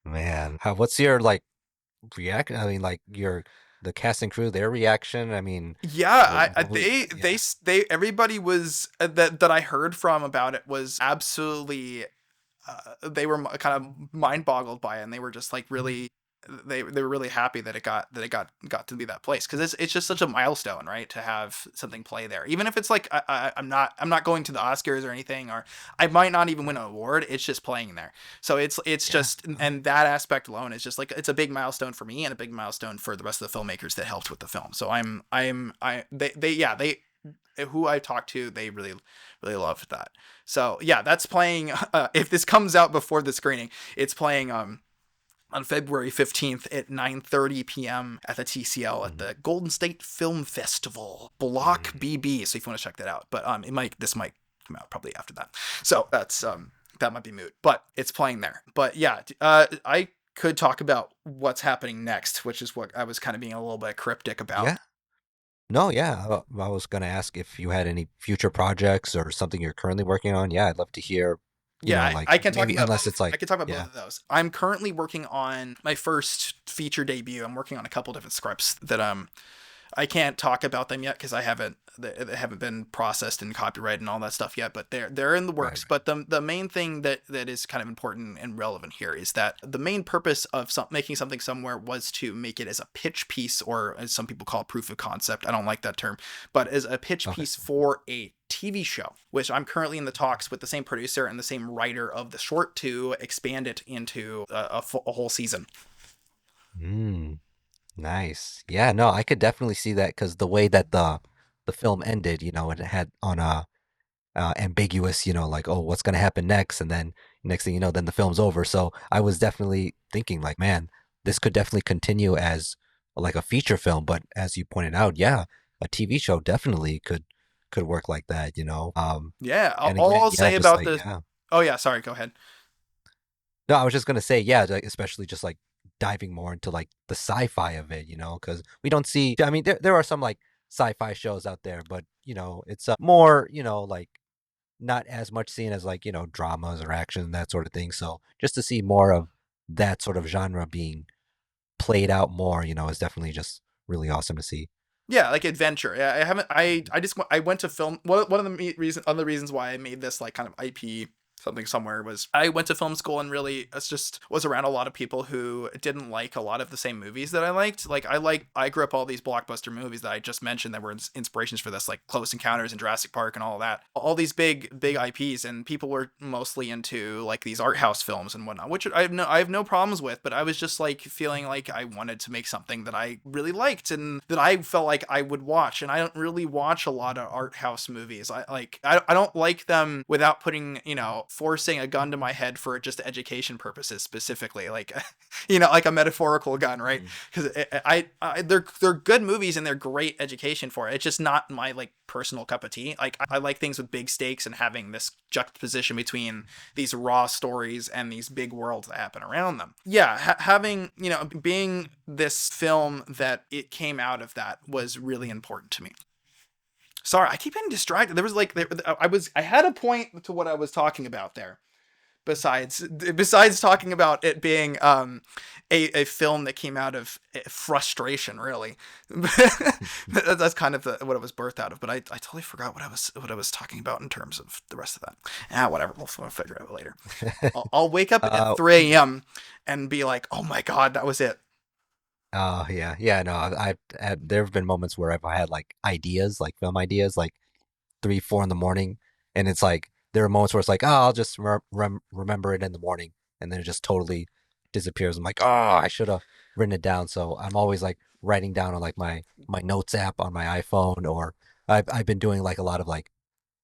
Man. What's your like reaction? I mean, like the cast and crew, their reaction? I mean, yeah, they everybody was that I heard from about it was absolutely they were kind of mind boggled by it, and they were just like really they were really happy that it got to be that place, because it's just such a milestone, right, to have something play there, even if it's like I'm not going to the Oscars or anything, or I might not even win an award. It's just playing there, so it's just, and that aspect alone is just like, it's a big milestone for me and a big milestone for the rest of the filmmakers that helped with the film. So they who I talked to, they really loved that. So yeah, that's playing. If this comes out before the screening, it's playing on February 15th at 9:30 p.m. at the TCL at the Golden State Film Festival, Block BB. So if you want to check that out, but this might come out probably after that. So that's that might be moot, but it's playing there. But yeah, I could talk about what's happening next, which is what I was kind of being a little bit cryptic about. Yeah. No, yeah. I was gonna ask if you had any future projects or something you're currently working on. Yeah, I'd love to hear. I can talk maybe, about unless it's like, I can talk about both of those. I'm currently working on my first feature debut. I'm working on a couple different scripts that I can't talk about them yet because they haven't been processed and copyrighted and all that stuff yet, but they're in the works. Right. But the main thing that is kind of important and relevant here is that the main purpose of making something somewhere was to make it as a pitch piece, or as some people call it, proof of concept. I don't like that term, but as a pitch piece for a TV show, which I'm currently in the talks with the same producer and the same writer of the short to expand it into a whole season. Nice. Yeah, no, I could definitely see that, because the way that the film ended, it had on a ambiguous, like, oh, what's gonna happen next, and then next thing you know, then the film's over. So I was definitely thinking like, man, this could definitely continue as like a feature film, but as you pointed out, yeah, a TV show definitely could work like that. Yeah, And all again, I'll say about this. yeah. Oh yeah, sorry, go ahead. No, I was just gonna say, yeah, like, especially just like diving more into like the sci-fi of it, because we don't see. I mean, there are some like sci-fi shows out there, but it's more, like not as much seen as like dramas or action, that sort of thing. So just to see more of that sort of genre being played out more, is definitely just really awesome to see. Yeah, like adventure. Yeah, I haven't. I went to film. One of the other reasons why I made this like kind of IP something somewhere was I went to film school, and really it's just was around a lot of people who didn't like a lot of the same movies that I liked. Like I grew up all these blockbuster movies that I just mentioned that were inspirations for this, like Close Encounters and Jurassic Park and all of that. All these big IPs, and people were mostly into like these art house films and whatnot, which I have no problems with. But I was just like feeling like I wanted to make something that I really liked and that I felt like I would watch. And I don't really watch a lot of art house movies. I don't like them without putting, forcing a gun to my head for just education purposes, specifically, like like a metaphorical gun, right? Because they're good movies and they're great education for it. It's just not my like personal cup of tea. Like I like things with big stakes and having this juxtaposition between these raw stories and these big worlds that happen around them. Yeah, having being this film that it came out of that was really important to me. Sorry, I keep getting distracted. There was like I had a point to what I was talking about there. Besides talking about it being a film that came out of frustration, really. That's kind of what it was birthed out of. But I totally forgot what I was talking about in terms of the rest of that. Whatever. We'll figure it out later. I'll wake up at 3 a.m. and be like, oh my god, that was it. Oh yeah. No, there have been moments where I've had like ideas, like film ideas, like 3, 4 in the morning, and it's like there are moments where it's like, oh, I'll just remember it in the morning, and then it just totally disappears. I'm like, oh, I should have written it down. So I'm always like writing down on like my notes app on my iPhone, or I've been doing like a lot of like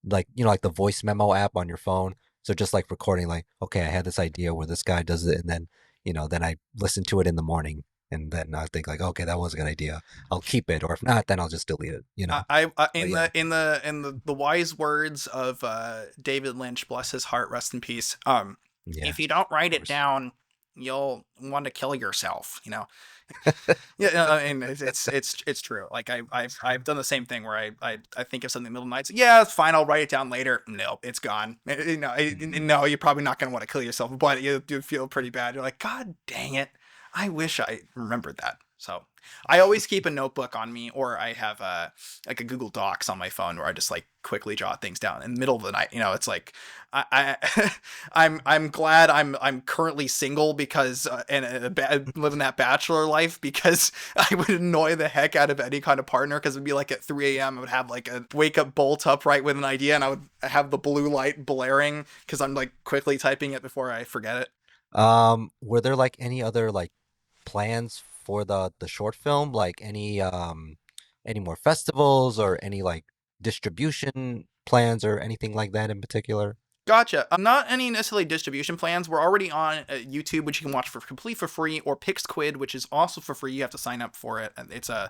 like the voice memo app on your phone. So just like recording, like, okay, I had this idea where this guy does it, and then then I listen to it in the morning. And then I think like, okay, that was a good idea. I'll keep it, or if not, then I'll just delete it. In the wise words of David Lynch, bless his heart, rest in peace. If you don't write it down, you'll want to kill yourself. Yeah, I mean it's true. Like I've done the same thing where I think of something in the middle of the night. So, yeah, it's fine. I'll write it down later. Nope, it's gone. No, you're probably not gonna want to kill yourself, but you do feel pretty bad. You're like, God dang it. I wish I remembered that. So I always keep a notebook on me, or I have like a Google Docs on my phone where I just like quickly jot things down in the middle of the night. It's like I'm glad I'm currently single because and living that bachelor life, because I would annoy the heck out of any kind of partner, because it'd be like at 3 a.m. I would have like a wake up bolt upright with an idea, and I would have the blue light blaring because I'm like quickly typing it before I forget it. Were there like any other like plans for the short film, like any more festivals or any like distribution plans or anything like that in particular? Gotcha. Not any necessarily distribution plans. We're already on YouTube, which you can watch for complete for free, or Pixquid, which is also for free. You have to sign up for it. It's a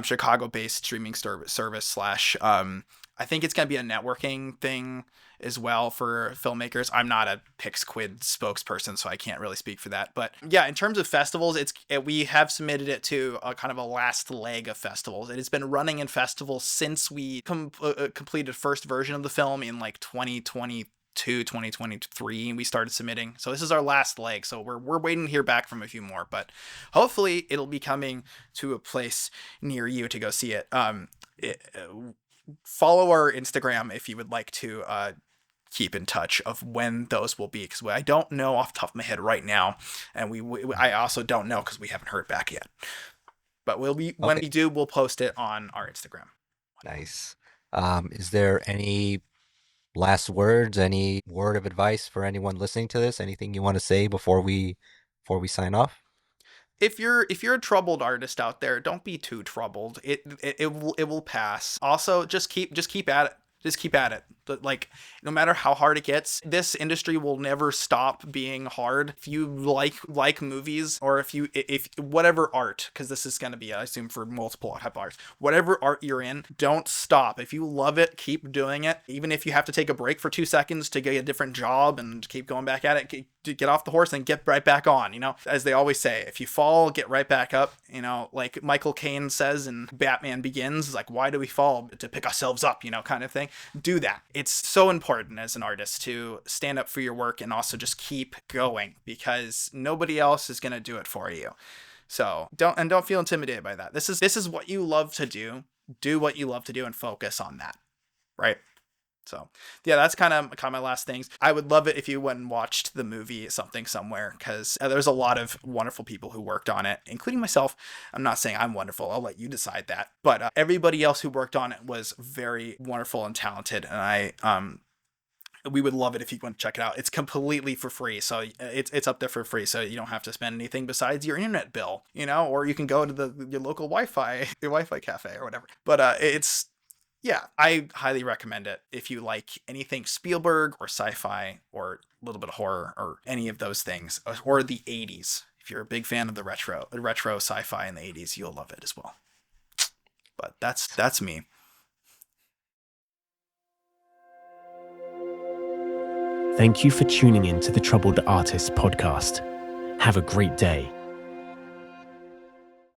Chicago-based streaming service slash. I think it's going to be a networking thing as well for filmmakers. I'm not a Pixquid spokesperson, so I can't really speak for that. But yeah, in terms of festivals, we have submitted it to a kind of a last leg of festivals. It has been running in festivals since we completed first version of the film in like 2023, and we started submitting. So this is our last leg. So we're waiting to hear back from a few more, but hopefully it'll be coming to a place near you to go see it. Follow our Instagram if you would like to keep in touch of when those will be, because I don't know off the top of my head right now, and I also don't know because we haven't heard back yet. But when we do, we'll post it on our Instagram. Nice. Is there any last words, any word of advice for anyone listening to this? Anything you want to say before we sign off? If you're a troubled artist out there, don't be too troubled. It will pass. Also, just keep at it. Just keep at it. But like, no matter how hard it gets, this industry will never stop being hard. If you like movies, or if whatever art, because this is going to be, I assume, for multiple type of arts, whatever art you're in, don't stop. If you love it, keep doing it. Even if you have to take a break for 2 seconds to get a different job and keep going back at it, get off the horse and get right back on. As they always say, if you fall, get right back up. Like Michael Caine says in Batman Begins, like, why do we fall? To pick ourselves up, kind of thing. Do that. It's so important as an artist to stand up for your work and also just keep going, because nobody else is going to do it for you. So don't feel intimidated by that. This is what you love to do. Do what you love to do and focus on that. Right? So yeah, that's kind of my last things. I would love it if you went and watched the movie Something Somewhere, because there's a lot of wonderful people who worked on it, including myself. I'm not saying I'm wonderful. I'll let you decide that. But everybody else who worked on it was very wonderful and talented. And we would love it if you went to check it out. It's completely for free. So it's up there for free. So you don't have to spend anything besides your internet bill, or you can go to your local your Wi-Fi cafe or whatever. But yeah, I highly recommend it if you like anything Spielberg or sci-fi or a little bit of horror or any of those things, or the 80s. If you're a big fan of the retro sci-fi in the 80s, you'll love it as well. But that's me. Thank you for tuning in to the Troubled Artists podcast. Have a great day.